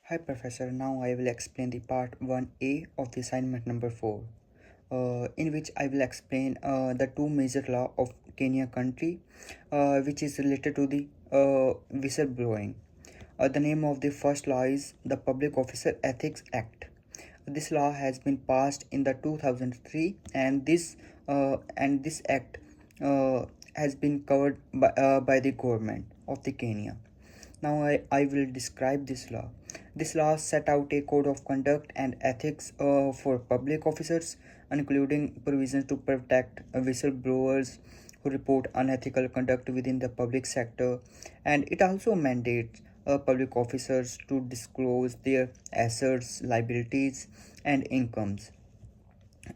Hi Professor, now I will explain the part 1A of the assignment number 4, in which I will explain the two major law of Kenya country, which is related to the whistleblowing. The name of the first law is the Public Officer Ethics Act. This law has been passed in the 2003, and this act uh, has been covered by the government of the Kenya. Now I will describe this law. This law set out a code of conduct and ethics for public officers, including provisions to protect whistleblowers who report unethical conduct within the public sector, and it also mandates public officers to disclose their assets, liabilities, and incomes.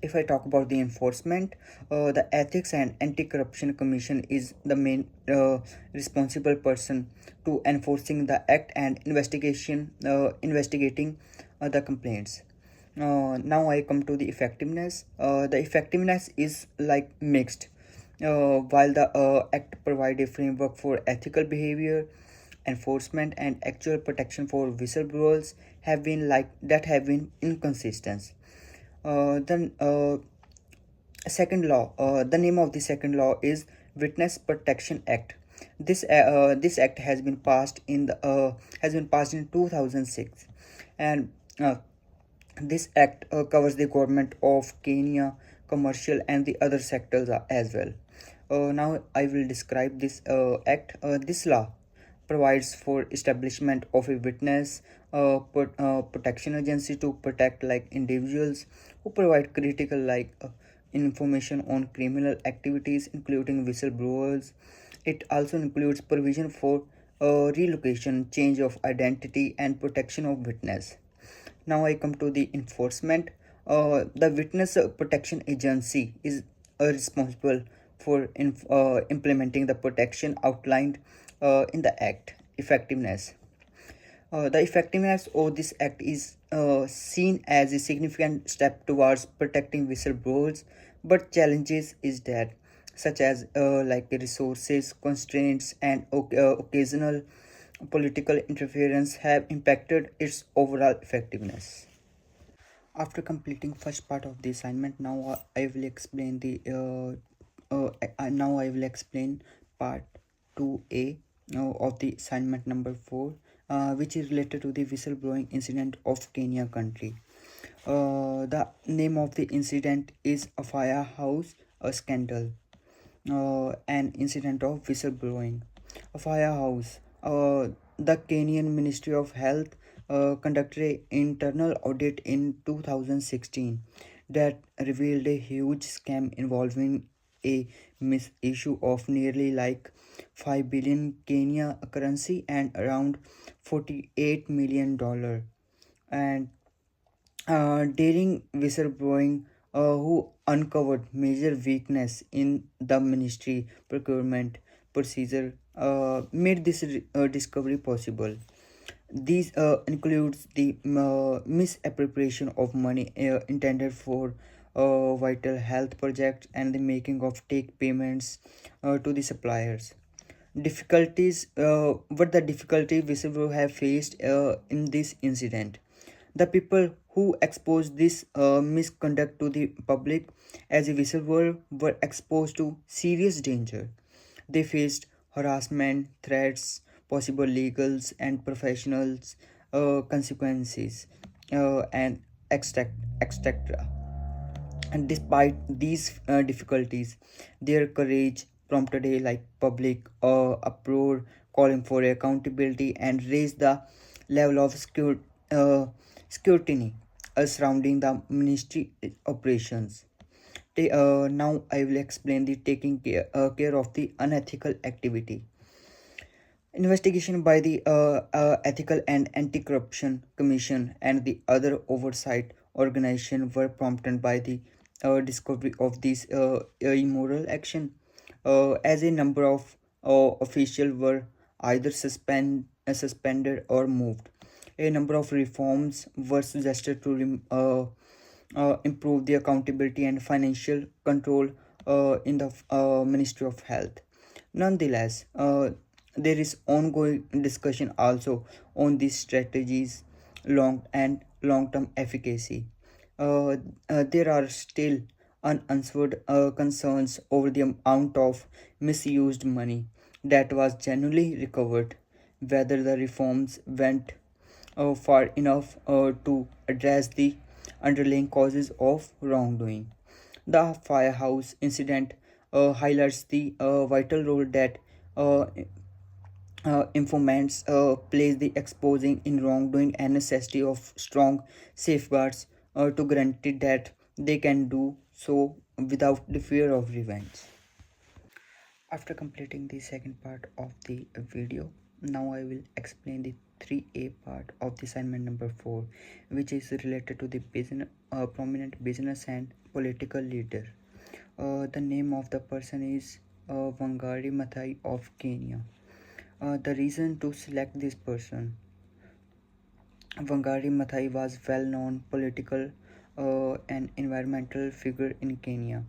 If I talk about the enforcement, the Ethics and Anti-Corruption Commission is the main responsible person to enforcing the act and investigating the complaints. Now I come to the effectiveness. The effectiveness is like mixed. While the act provide a framework for ethical behavior, enforcement and actual protection for whistleblowers have been inconsistent. Then second law. The name of the second law is Witness Protection Act. This act has been passed in 2006, and this act covers the government of Kenya, commercial and the other sectors as well. Now I will describe this act. This law provides for establishment of a witness protection agency to protect like individuals who provide critical information on criminal activities, including whistleblowers. It also includes provision for relocation, change of identity, and protection of witness. Now I come to the enforcement. The Witness Protection Agency is responsible for implementing the protection outlined in the Act. Effectiveness. The effectiveness of this act is seen as a significant step towards protecting whistleblowers, but challenges is that such as resources constraints and occasional political interference have impacted its overall effectiveness. After completing first part of the assignment, now I will explain the now I will explain part 2A of the assignment number 4, which is related to the whistleblowing incident of Kenya country. The name of the incident is a firehouse a scandal, an incident of whistleblowing. A firehouse. The Kenyan Ministry of Health conducted an internal audit in 2016 that revealed a huge scam involving a misissue of nearly like 5 billion Kenya currency and around $48 million. And during whistleblowing, who uncovered major weakness in the ministry procurement procedure, made this discovery possible. These includes the misappropriation of money intended for vital health projects and the making of take payments to the suppliers. What the difficulty whistleblowers have faced in this incident. The people who exposed this misconduct to the public as a whistleblower were exposed to serious danger. They faced harassment, threats, possible legals and professionals consequences, and etc. And despite these difficulties, their courage prompted a public uproar calling for accountability and raised the level of uh, scrutiny surrounding the ministry operations. Now I will explain the taking care of the unethical activity. Investigation by the Ethical and Anti-Corruption Commission and the other oversight organization were prompted by the discovery of this immoral action, as a number of officials were either suspended or moved. A number of reforms were suggested to improve the accountability and financial control in the Ministry of Health. Nonetheless, there is ongoing discussion also on these strategies. long-term efficacy. There are still unanswered concerns over the amount of misused money that was genuinely recovered, whether the reforms went far enough to address the underlying causes of wrongdoing. The firehouse incident highlights the vital role that uh, informants plays the exposing in wrongdoing and necessity of strong safeguards to guarantee that they can do so without the fear of revenge. After completing the second part of the video, now I will explain the 3A part of the assignment number 4, which is related to the prominent business and political leader. The name of the person is Wangari Maathai of Kenya. The reason to select this person: Wangari Maathai was well-known political and environmental figure in Kenya.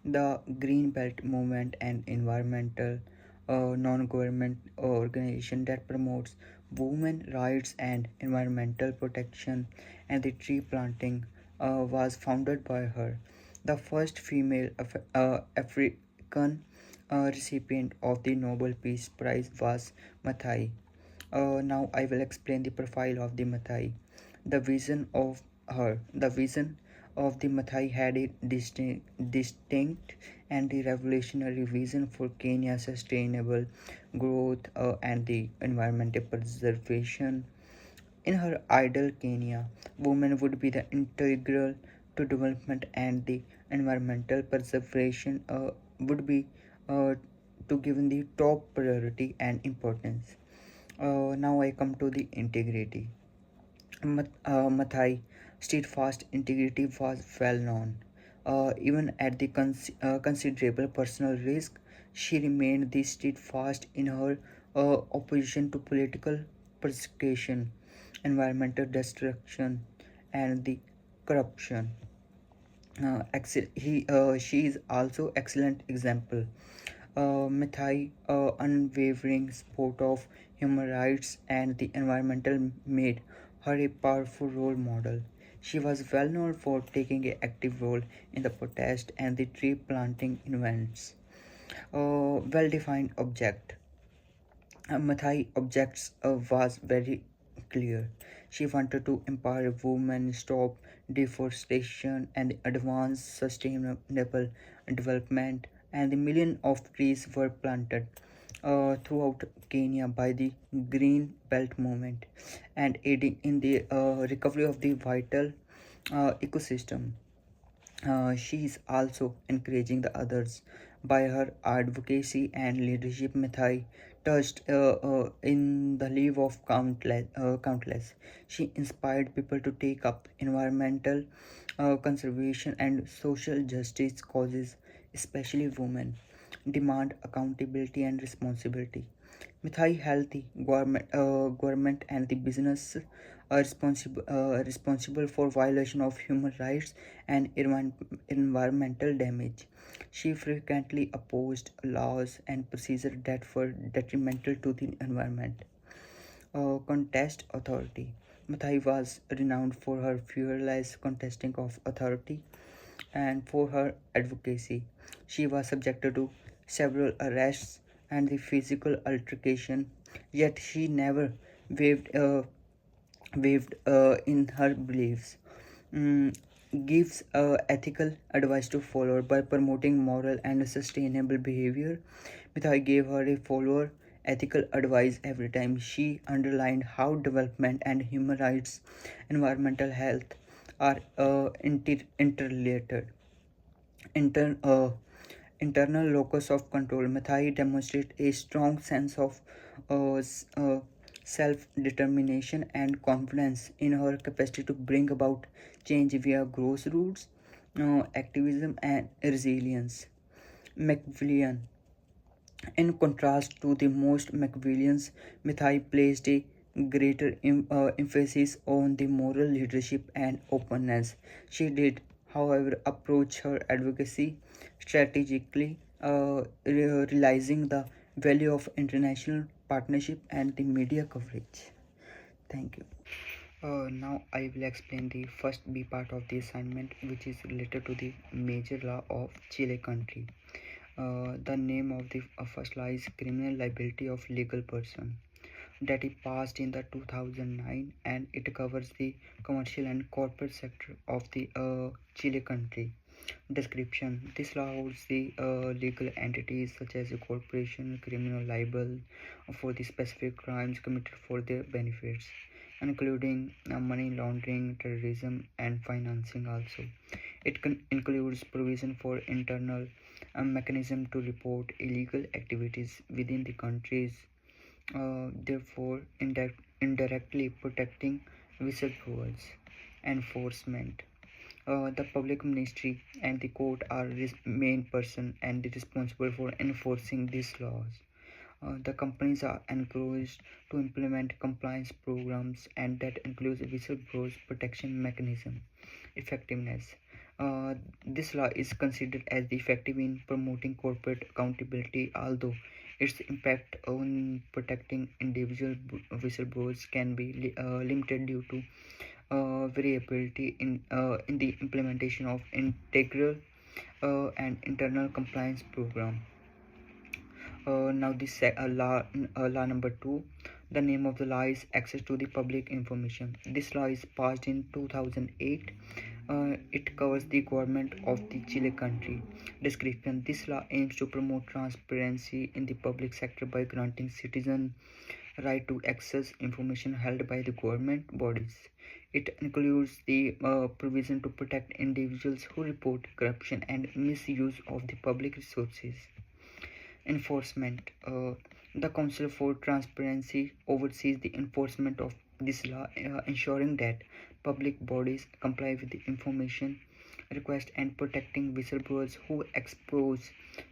The Green Belt movement and environmental non-government organization that promotes women rights and environmental protection and the tree planting was founded by her. The first female African recipient of the Nobel Peace Prize was Maathai. Now I will explain the profile of the Mathai. The vision of the Mathai had a distinct and the revolutionary vision for Kenya's sustainable growth and the environmental preservation. In her ideal Kenya, women would be the integral to development and the environmental preservation would be to given the top priority and importance. Now I come to the integrity. Mathai steadfast integrity was well known. Even at the considerable personal risk, she remained the steadfast in her opposition to political persecution, environmental destruction, and the corruption. She is also excellent example. Mathai, unwavering support of human rights and the environmental made her a powerful role model. She was well known for taking an active role in the protest and the tree planting events. Well defined object. Mathai objects was very clear. She wanted to empower women, stop deforestation, and advance sustainable development. And the million of trees were planted throughout Kenya by the Green Belt movement, and aiding in the recovery of the vital ecosystem. She is also encouraging the others by her advocacy and leadership. Mathai touched in the life of countless. She inspired people to take up environmental conservation and social justice causes, especially women. Demand accountability and responsibility. Mithai held the government and the business are responsible for violation of human rights and environmental damage. She frequently opposed laws and procedures that were detrimental to the environment. Contest authority. Mathai was renowned for her fearless contesting of authority and for her advocacy. She was subjected to several arrests and the physical altercation, yet she never wavered, in her beliefs. Mm, gives ethical advice to follower by promoting moral and sustainable behavior. Mithai gave her a follower ethical advice every time. She underlined how development and human rights, environmental health are interrelated. Inter, uh, Internal locus of control. Mathai demonstrate a strong sense of self-determination and confidence in her capacity to bring about change via grassroots activism and resilience. Machiavellian. In contrast to the most Machiavellians, Mithai placed a greater emphasis on the moral leadership and openness. She did, however, approach her advocacy strategically, realizing the value of international partnership and the media coverage. Thank you. Now I will explain the first B part of the assignment, which is related to the major law of Chile country. The name of the first law is criminal liability of legal person, that is passed in the 2009, and it covers the commercial and corporate sector of the Chile country. Description: this law holds the legal entities such as a corporation criminal liable for the specific crimes committed for their benefits, including money laundering, terrorism, and financing. Also, it includes provision for internal mechanism to report illegal activities within the countries, therefore indirectly protecting whistleblowers. Enforcement: the public ministry and the court are the main person and responsible for enforcing these laws. The companies are encouraged to implement compliance programs, and that includes whistleblowers protection mechanism. Effectiveness: this law is considered as effective in promoting corporate accountability, although its impact on protecting individual whistleblowers can be limited due to variability in the implementation of integral and internal compliance program. Now this law number 2. The name of the law is access to the public information. This law is passed in 2008. It covers the government of the Chile country. Description: this law aims to promote transparency in the public sector by granting citizens right to access information held by the government bodies. It includes the provision to protect individuals who report corruption and misuse of the public resources. Enforcement: the Council for Transparency oversees the enforcement of this law, ensuring that public bodies comply with the information request and protecting whistleblowers who expose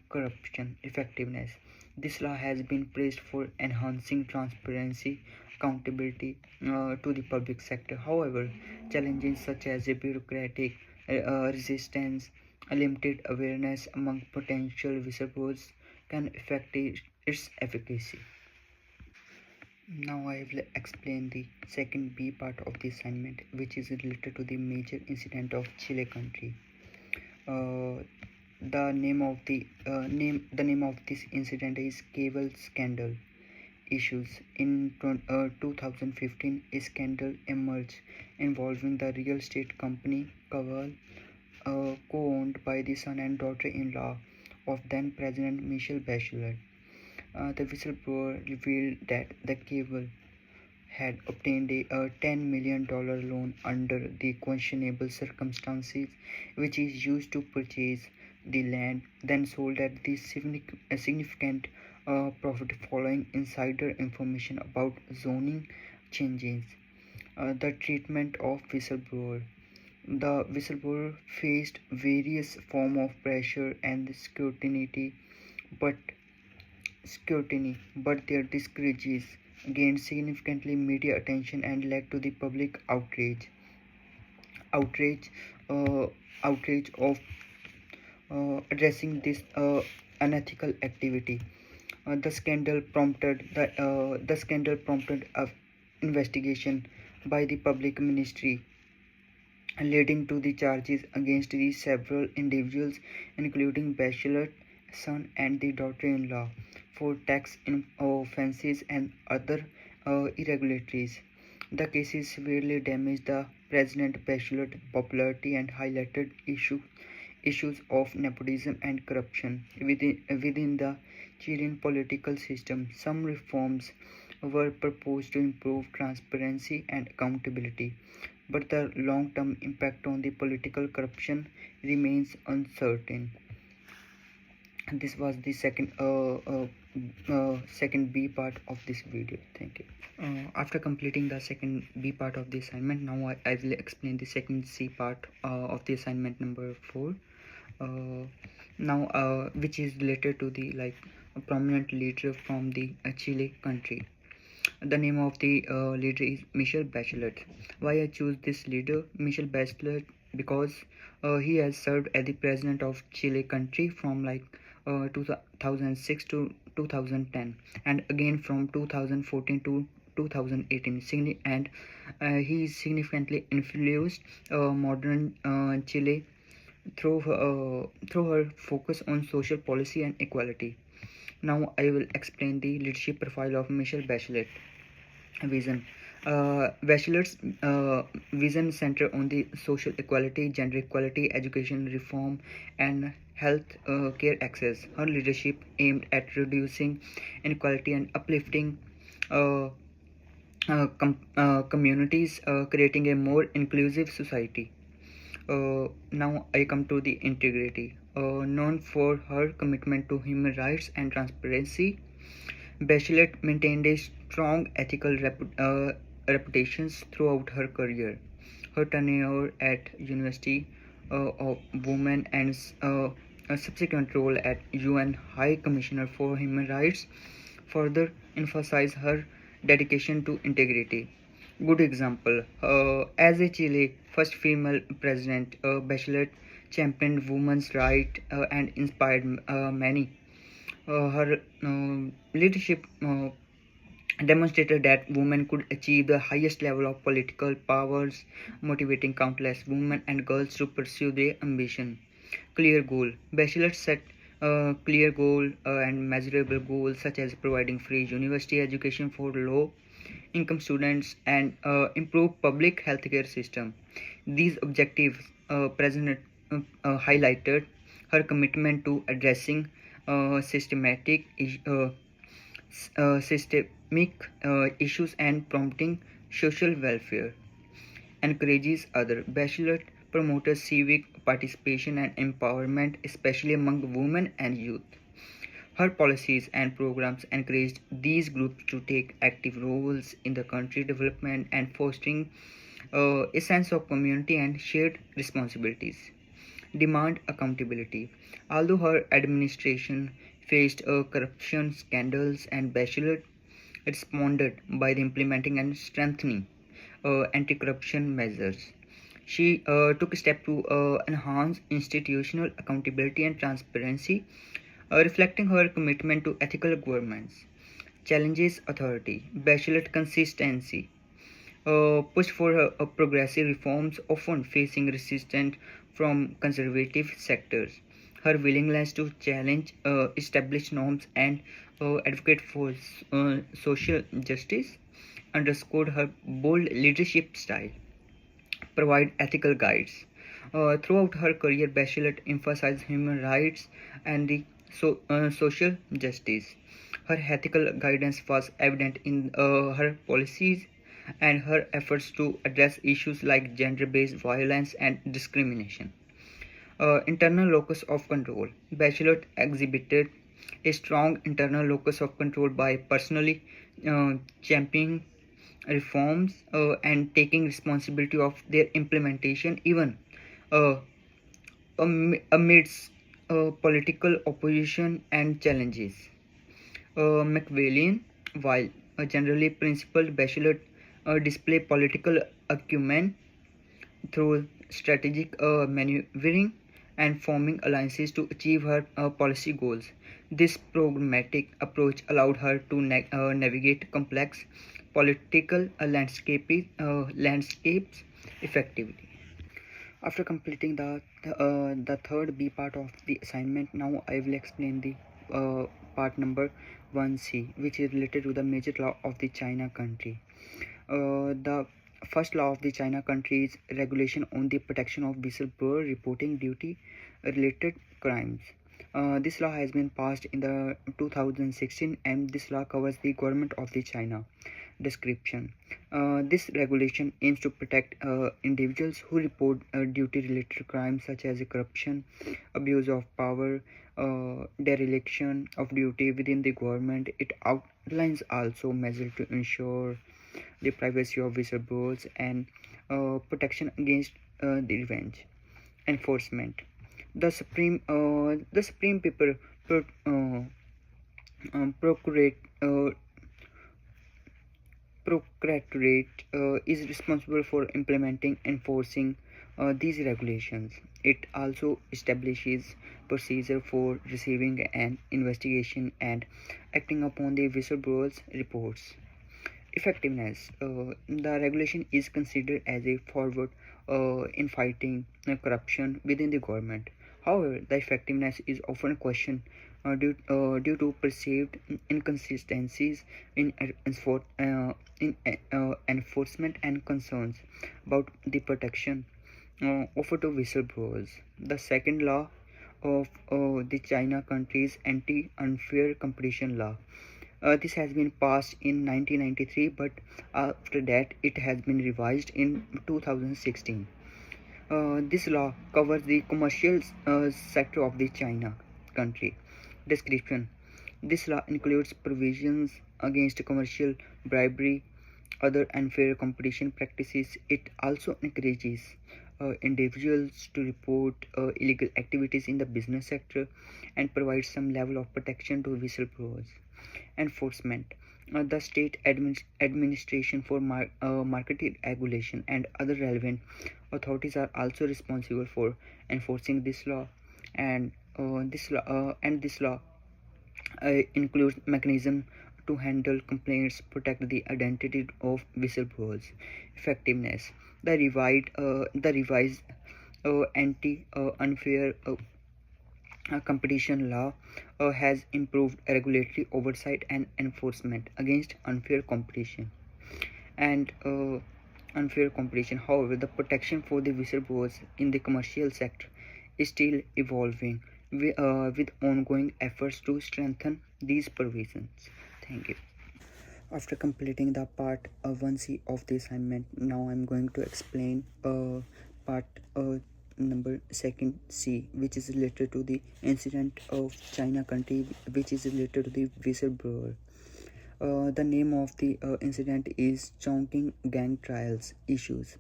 corruption. Effectiveness: this law has been praised for enhancing transparency, accountability to the public sector. However, challenges such as a bureaucratic resistance, a limited awareness among potential whistleblowers can affect its efficacy. Now I will explain the second B part of the assignment, which is related to the major incident of Chile country. Uh, the name of this incident is cable scandal. Issues: in 2015, a scandal emerged involving the real estate company Caval, co-owned by the son and daughter-in-law of then President Michelle Bachelet. The whistleblower revealed that the cable had obtained a $10 million loan under the questionable circumstances, which is used to purchase the land, then sold at the significant profit following insider information about zoning changes. The treatment of whistleblower: the whistleblower faced various forms of pressure and but their discourages gained significantly media attention and led to the public outrage uh, outrage of addressing this unethical activity. The scandal prompted a investigation by the public ministry, leading to the charges against the several individuals, including Bachelet, son, and the daughter-in-law, for tax offences and other irregularities. The cases severely damaged the President Bachelet's popularity and highlighted issues of nepotism and corruption within the Chilean political system. Some reforms were proposed to improve transparency and accountability, but the long-term impact on the political corruption remains uncertain. This was the second B part of this video. Thank you. After completing the second B part of the assignment, now I will explain the second C part of the assignment number 4. Now which is related to the a prominent leader from the Chile country. The name of the leader is Michelle Bachelet. Why I choose this leader, Michelle Bachelet? Because he has served as the president of Chile country from 2006 to 2010, and again from 2014 to 2018, and he significantly influenced modern Chile through her focus on social policy and equality. Now I will explain the leadership profile of Michelle Bachelet. Vision. Bachelet's vision center on the social equality, gender equality, education reform, and health care access. Her leadership aimed at reducing inequality and uplifting uh, communities, creating a more inclusive society. Now I come to the integrity. Known for her commitment to human rights and transparency, Bachelet maintained a strong ethical reputations throughout her career. Her tenure at University of Women and a subsequent role at UN High Commissioner for Human Rights further emphasized her dedication to integrity. Good example, as a Chile first female president, Bachelet championed women's rights and inspired many. Her leadership demonstrated that women could achieve the highest level of political powers, motivating countless women and girls to pursue their ambition. Clear goal. Bachelet set clear goal and measurable goals such as providing free university education for low income students and improve public healthcare system. These objectives highlighted her commitment to addressing systemic issues and promoting social welfare. Encourages other. Bachelet promoted civic participation and empowerment, especially among women and youth. Her policies and programs encouraged these groups to take active roles in the country development and fostering a sense of community and shared responsibilities. Demand accountability. Although her administration faced corruption scandals, and Bachelet responded by implementing and strengthening anti-corruption measures. She took a step to enhance institutional accountability and transparency, reflecting her commitment to ethical governance. Challenges authority. Bachelet consistency pushed for progressive reforms, often facing resistance from conservative sectors. Her willingness to challenge established norms and advocate for social justice underscored her bold leadership style. Provide ethical guides. Throughout her career, Bachelet emphasized human rights and the social justice. Her ethical guidance was evident in her policies and her efforts to address issues like gender based violence and discrimination. Internal locus of control. Bachelet exhibited a strong internal locus of control by personally championing reforms and taking responsibility of their implementation, even uh, amidst political opposition and challenges. Machiavellian, while generally principled, Bachelet displayed political acumen through strategic maneuvering and forming alliances to achieve her policy goals. This programmatic approach allowed her to navigate complex political landscapes effectively. After completing the third B part of the assignment, now I will explain the part number 1C, which is related to the major law of the China country. The first law of the China country is regulation on the protection of whistleblower reporting duty related crimes. This law has been passed in the 2016, and this law covers the government of the China. Description. This regulation aims to protect individuals who report duty-related crimes such as corruption, abuse of power, dereliction of duty within the government. It outlines also measures to ensure the privacy of whistleblowers and protection against the revenge. Enforcement. The Supreme Procurate Procuratorate is responsible for implementing enforcing these regulations. It also establishes procedure for receiving an investigation and acting upon the whistleblowers' reports. Effectiveness. The regulation is considered as a forward in fighting corruption within the government. However, the effectiveness is often questioned due to perceived inconsistencies in enforcement and concerns about the protection offered to whistleblowers. The second law of the China country's anti-unfair competition law. This has been passed in 1993, but after that it has been revised in 2016. This law covers the commercial sector of the China country. Description: this law includes provisions against commercial bribery, other unfair competition practices. It also encourages individuals to report illegal activities in the business sector and provides some level of protection to whistleblowers. Enforcement: the state administration for market regulation and other relevant authorities are also responsible for enforcing this law, and this law includes mechanism to handle complaints, protect the identity of whistleblowers. Effectiveness: the revised anti-unfair competition law has improved regulatory oversight and enforcement against unfair competition. However, the protection for the whistleblowers in the commercial sector is still evolving with ongoing efforts to strengthen these provisions. Thank you. After completing the part 1C of the assignment, now I'm going to explain part number second C, which is related to the incident of China country, which is related to the whistleblower. The name of the incident is Chongqing gang trials issues.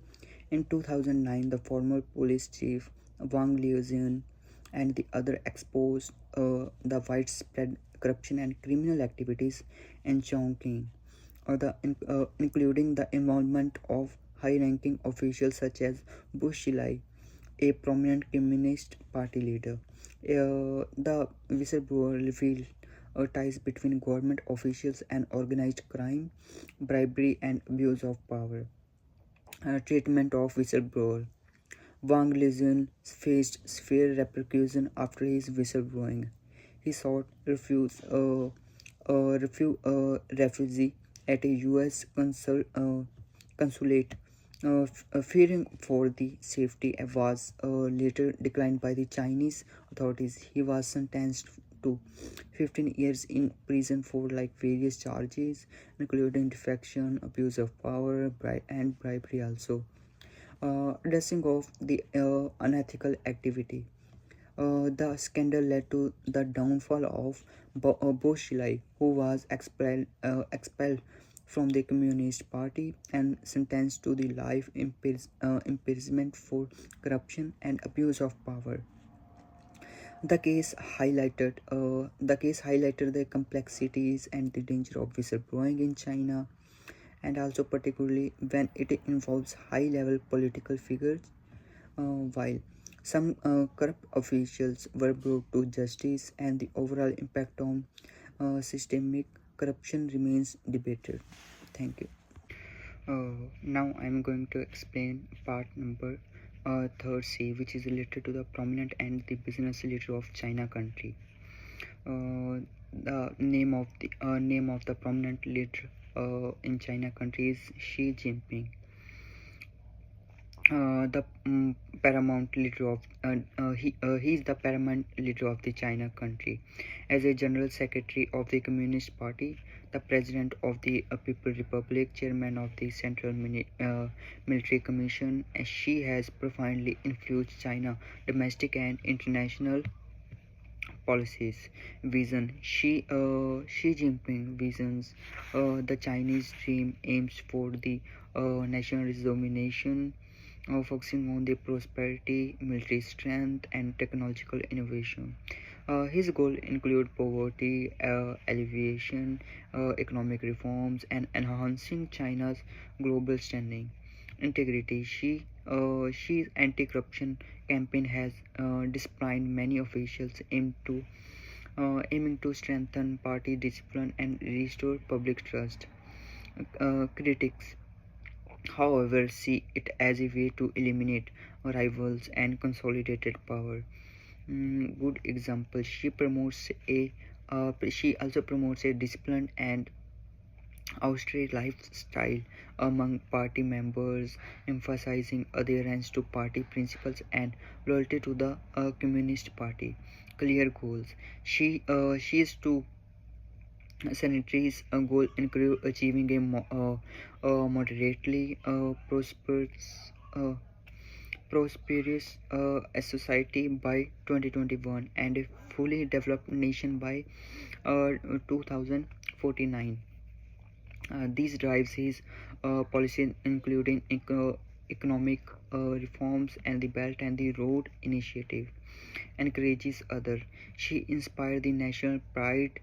In 2009, the former police chief Wang Liuzhen and the other exposed the widespread corruption and criminal activities in Chongqing, including the involvement of high-ranking officials such as Bu Xilai, a prominent Communist Party leader. The whistleblower revealed ties between government officials and organized crime, bribery, and abuse of power. Treatment of whistleblower. Wang Lizun faced severe repercussion after his whistleblowing. He sought refugee at a U.S. consulate, fearing for the safety, was later declined by the Chinese authorities. He was sentenced to 15 years in prison for various charges, including defection, abuse of power, and bribery also. Addressing of the unethical activity. The scandal led to the downfall of Bo Xilai, who was expelled from the Communist Party and sentenced to the life imprisonment for corruption and abuse of power. The case highlighted the complexities and the danger of whistleblowing in China, and also particularly when it involves high-level political figures. While some corrupt officials were brought to justice, and the overall impact on systemic corruption remains debated. Thank you. Now I'm going to explain part number third C, which is related to the prominent and the business leader of China country. The name of the prominent leader in China country is Xi Jinping. The paramount leader of he is the paramount leader of the China country. As a general secretary of the Communist Party, the president of the People Republic, chairman of the Central Military Commission, she has profoundly influenced China domestic and international policies. Vision: Xi Jinping visions the Chinese dream, aims for the national domination, focusing on the prosperity, military strength, and technological innovation. His goals include poverty alleviation, economic reforms, and enhancing China's global standing. Integrity: Xi's anti-corruption campaign has disciplined many officials, aiming to strengthen party discipline and restore public trust. Critics, however, see it as a way to eliminate rivals and consolidated power. Good example. She also promotes a disciplined and austere lifestyle among party members, emphasizing adherence to party principles and loyalty to the Communist Party. Clear goals. She is to Senatori's goal include achieving a moderately prosperous a society by 2021 and a fully developed nation by 2049. These drives his policy including economic reforms and the Belt and the Road Initiative. Encourages others. She inspired the national pride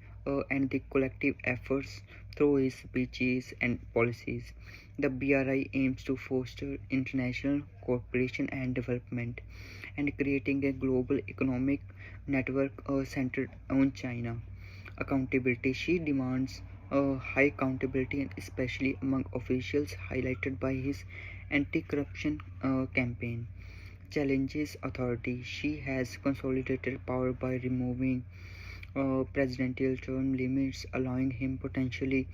and the collective efforts through his speeches and policies. The BRI aims to foster international cooperation and development and creating a global economic network centered on China. Accountability. She demands high accountability and especially among officials highlighted by his anti-corruption campaign. Challenges authority. She has consolidated power by removing presidential term limits, allowing him potentially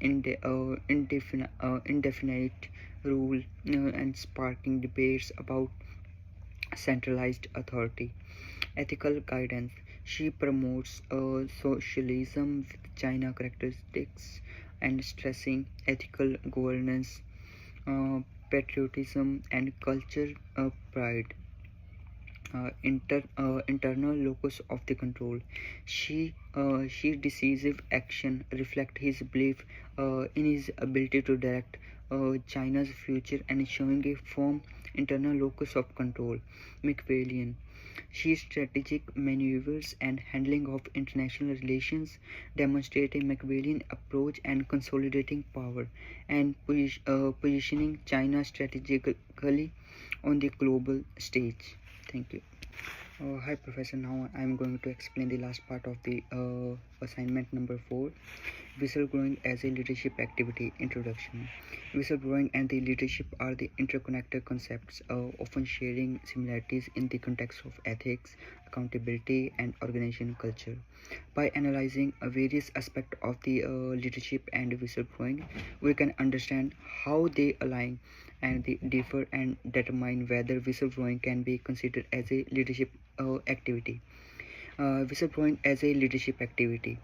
indefinite rule and sparking debates about centralized authority. Ethical guidance. She promotes socialism with China characteristics and stressing ethical governance, patriotism, and culture pride. Internal locus of the control. She decisive action reflect his belief in his ability to direct China's future and showing a firm internal locus of control. Machiavellian. She strategic maneuvers and handling of international relations demonstrate a Machiavellian approach and consolidating power and positioning China strategically on the global stage. Thank you. Hi, Professor. Now I'm going to explain the last part of the assignment number 4, whistleblowing as a leadership activity. Introduction. Whistleblowing and the leadership are the interconnected concepts, often sharing similarities in the context of ethics, accountability, and organization culture. By analyzing various aspects of the leadership and whistleblowing, we can understand how they align and they differ and determine whether whistleblowing can be considered as a leadership activity. Whistleblowing as a leadership activity.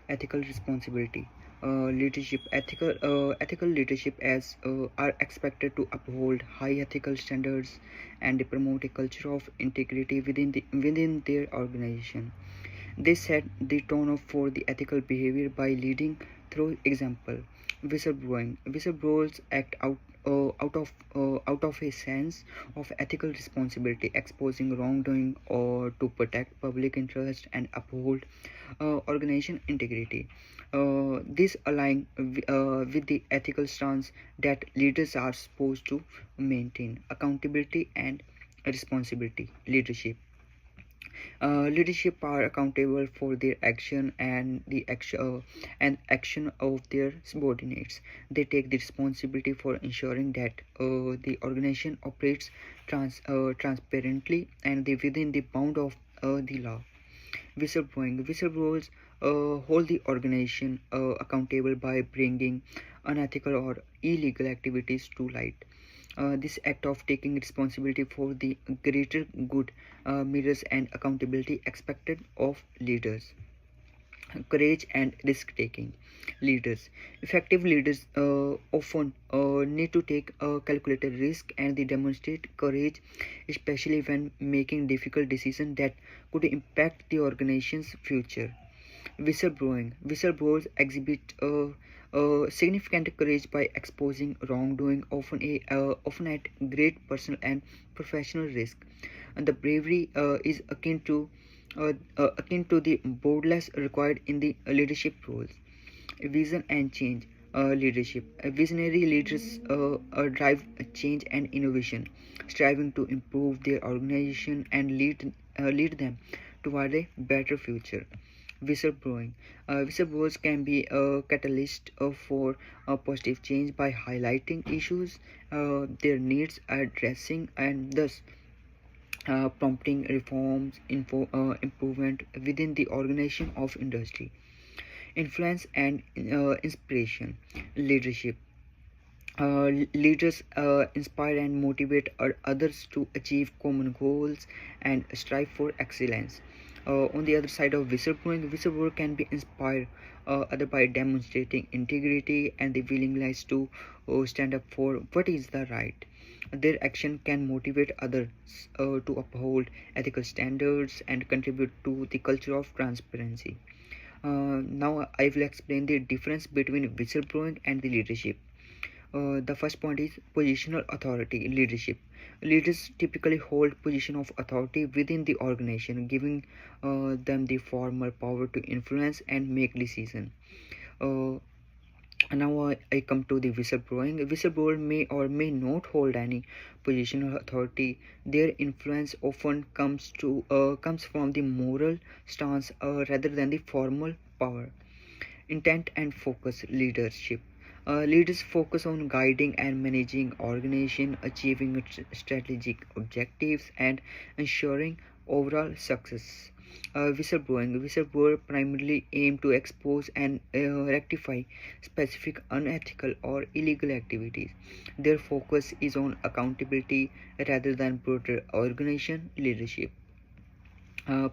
Ethical responsibility. Ethical leadership as are expected to uphold high ethical standards and promote a culture of integrity within their organization. They set the tone for the ethical behavior by leading through example. Whistleblowing. Whistleblowers act out of a sense of ethical responsibility, exposing wrongdoing or to protect public interest and uphold organization integrity. This align with the ethical stance that leaders are supposed to maintain. Accountability and responsibility. Leadership are accountable for their action and action of their subordinates. They take the responsibility for ensuring that the organization operates transparently and within the bound of the law. Whistleblowers hold the organization accountable by bringing unethical or illegal activities to light. This act of taking responsibility for the greater good mirrors and accountability expected of leaders. Courage and risk taking. Effective leaders often need to take a calculated risk and they demonstrate courage, especially when making difficult decisions that could impact the organization's future. Whistleblowers exhibit significant courage by exposing wrongdoing, often at great personal and professional risk. And the bravery is akin to the boldness required in the leadership roles. Vision and change. Leadership. Visionary leaders drive change and innovation, striving to improve their organization and lead them toward a better future. Whistleblowing. Whistleblowers can be a catalyst for positive change by highlighting issues, their needs addressing, and thus prompting reforms, improvement within the organization of industry. Influence and inspiration. Leadership. Leaders inspire and motivate others to achieve common goals and strive for excellence. On the other side of whistleblowing, whistleblower can be inspired other by demonstrating integrity and the willingness to stand up for what is the right. Their action can motivate others to uphold ethical standards and contribute to the culture of transparency. Now I will explain the difference between whistleblowing and the leadership. The first point is positional authority leadership. Leaders typically hold position of authority within the organization, giving them the formal power to influence and make decisions. Uh, Now I come to the whistleblowing. A whistleblower may or may not hold any positional authority. Their influence often comes from the moral stance rather than the formal power. Intent and focus leadership. Leaders focus on guiding and managing organization, achieving strategic objectives, and ensuring overall success. Whistleblower primarily aim to expose and rectify specific unethical or illegal activities. Their focus is on accountability rather than broader organization leadership.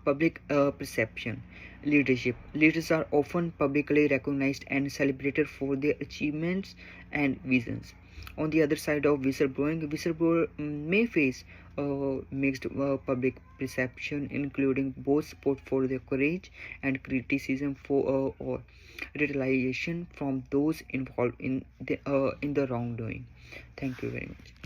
Public perception leadership. Leaders are often publicly recognized and celebrated for their achievements and visions. On the other side of whistleblowing, whistleblower may face mixed public perception, including both support for their courage and criticism for or retaliation from those involved in the wrongdoing. Thank you very much.